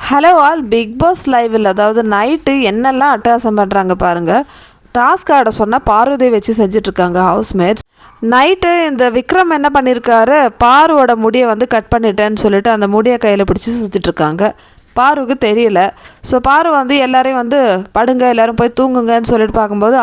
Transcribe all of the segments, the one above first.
Hello all, big pass லைவில் அதாவது night என்னெல்லாம் அட்டகாசம் பண்ணுறாங்க பாருங்கள். டாஸ்க் ஆட சொன்னால் பார்வதியை வச்சு செஞ்சிட்ருக்காங்க ஹவுஸ்மேட்ஸ். நைட்டு இந்த விக்ரம் என்ன பண்ணியிருக்காரு, பார்வோட முடியை வந்து கட் பண்ணிட்டேன்னு சொல்லிட்டு அந்த முடியை கையில் பிடிச்சி சுற்றிட்டுருக்காங்க. பார்வுக்கு தெரியல. ஸோ பார்வு வந்து எல்லாரையும் வந்து படுங்க, எல்லோரும் போய் தூங்குங்கன்னு சொல்லிட்டு பார்க்கும்போது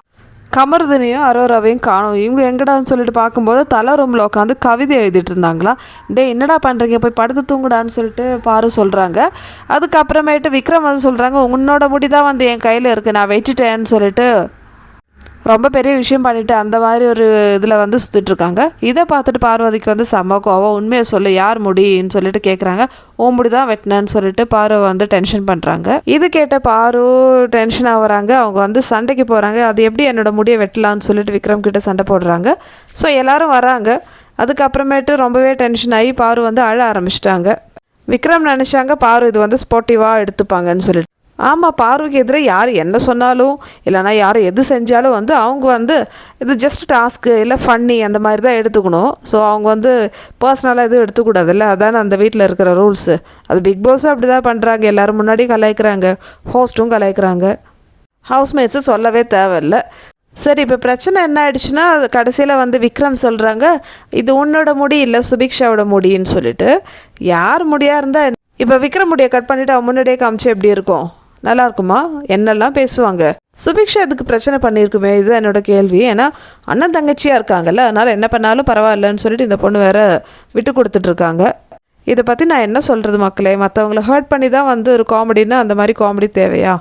கமர்தனையும் அரோராவையும் காணும். இவங்க எங்கடான்னு சொல்லிட்டு பார்க்கும்போது தலை ரூமில் உட்காந்து கவிதை எழுதிட்டு இருந்தாங்களாம். டே என்னடா பண்ணுறீங்க, போய் படுத்து தூங்குடான்னு சொல்லிட்டு பாரு சொல்கிறாங்க. அதுக்கப்புறமேட்டு விக்ரம் வந்து சொல்கிறாங்க, உன்னோட முடி தான் வந்து என் கையில் இருக்குது, நான் வெட்டிட்டேன்னு சொல்லிட்டு ரொம்ப பெரிய விஷயம் பண்ணிவிட்டு அந்த மாதிரி ஒரு இதில் வந்து சுற்றிட்டுருக்காங்க. இதை பார்த்துட்டு பார்வதிக்கு வந்து செம்ம கோவம். உண்மையை சொல்லு, யார் முடின்னு சொல்லிட்டு கேட்குறாங்க. ஓ முடி தான் வெட்டினேன்னு சொல்லிட்டு பாரு வந்து டென்ஷன் பண்ணுறாங்க. இது கேட்ட பாரு டென்ஷன் ஆகுறாங்க. அவங்க வந்து சண்டைக்கு போகிறாங்க. அது எப்படி என்னோட முடியை வெட்டலான்னு சொல்லிட்டு விக்ரம் கிட்ட சண்டை போடுறாங்க. ஸோ எல்லோரும் வராங்க. அதுக்கப்புறமேட்டு ரொம்பவே டென்ஷன் ஆகி பாரு வந்து அழ ஆரம்பிச்சிட்டாங்க. விக்ரம் நினச்சாங்க பாரு இது வந்து ஸ்போர்ட்டிவாக எடுத்துப்பாங்கன்னு சொல்லிட்டு. ஆமாம், பார்வைக்கு எதிராக யார் என்ன சொன்னாலும் இல்லைனா யார் எது செஞ்சாலும் வந்து அவங்க வந்து இது ஜஸ்ட் டாஸ்க்கு இல்லை ஃபன்னி அந்த மாதிரி தான் எடுத்துக்கணும். ஸோ அவங்க வந்து பர்சனலாக எதுவும் எடுத்துக்கூடாதுல்ல, அதானே அந்த வீட்டில் இருக்கிற ரூல்ஸு. அது பிக் பாஸும் அப்படி தான் பண்ணுறாங்க. எல்லோரும் முன்னாடி கலாய்க்கிறாங்க, ஹோஸ்ட்டும் கலாய்க்கிறாங்க, ஹவுஸ்மேட்ஸும் சொல்லவே தேவையில்லை. சரி, இப்போ பிரச்சனை என்ன ஆயிடுச்சுன்னா கடைசியில் வந்து விக்ரம் சொல்கிறாங்க, இது உன்னோட முடி இல்லை சுபிக்ஷாவோட முடின்னு சொல்லிட்டு. யார் முடியாக இருந்தால் இப்போ விக்ரம் முடியை கட் பண்ணிவிட்டு அவன் முன்னாடியே காமிச்சு எப்படி இருக்கும், நல்லா இருக்குமா? என்னெல்லாம் பேசுவாங்க. சுபிக்ஷா இதுக்கு பிரச்சனை பண்ணியிருக்குமே, இதுதான் என்னோட கேள்வி. ஏன்னா அண்ணன் தங்கச்சியாக இருக்காங்கல்ல, அதனால் என்ன பண்ணாலும் பரவாயில்லன்னு சொல்லிட்டு இந்த பொண்ணு வேற விட்டு கொடுத்துட்ருக்காங்க. இதை பற்றி நான் என்ன சொல்கிறது மக்களே, மற்றவங்களை ஹர்ட் பண்ணி தான் வந்து ஒரு காமெடின்னா அந்த மாதிரி காமெடி தேவையா?